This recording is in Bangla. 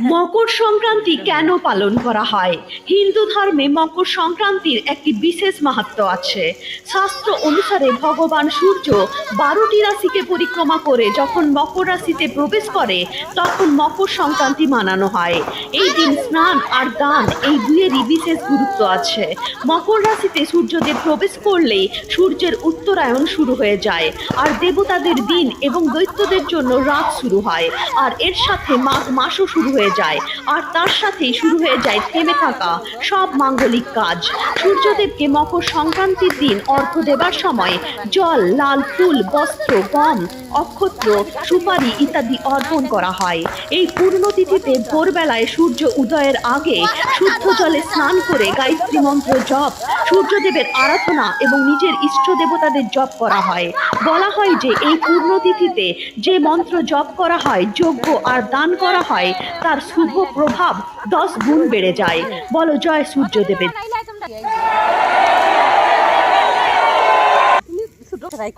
মকর সংক্রান্তি কেন পালন করা হয়? হিন্দু ধর্মে মকর সংক্রান্তির একটি বিশেষ মাহাত্ম্য আছে। শাস্ত্র অনুসারে ভগবান সূর্য 12টি রাশিকে পরিক্রমা করে যখন মকর রাশিতে প্রবেশ করে তখন মকর সংক্রান্তি মানানো হয়। এই দিন স্নান আর দান এই দুইয়েরই বিশেষ গুরুত্ব আছে। মকর রাশিতে সূর্যদেব প্রবেশ করলেই সূর্যের উত্তরায়ণ শুরু হয়ে যায়, আর দেবতাদের দিন এবং দৈত্যদের জন্য রাত শুরু হয়। আর এর সাথে মাঘ মাসও শুরু হয়ে যায়, আর তার সাথেই শুরু হয়ে যায় থেমে থাকা সব মাঙ্গলিক কাজ। সূর্যদেবকে মকর সংক্রান্তির দিন অর্ঘ্য দেবার সময় জল, লাল ফুল, বস্ত্র, গম, অক্ষত্র, সুপারি ইত্যাদি অর্পণ করা হয়। এই পূর্ণতিথিতে ভোরবেলায় সূর্য উদয়ের আগে শুদ্ধ জলে স্নান করে গায়ত্রী মন্ত্র জপ, সূর্যদেবের আরাধনা এবং নিজের ইষ্ট দেবতাদের জপ করা হয়। বলা হয় যে এই পূর্ণতিথিতে যে মন্ত্র জপ করা হয়, যজ্ঞ আর দান করা হয়, তার শুভ প্রভাব 10 গুণ বেড়ে যায়। বলো জয় সূর্যদেবের। Like,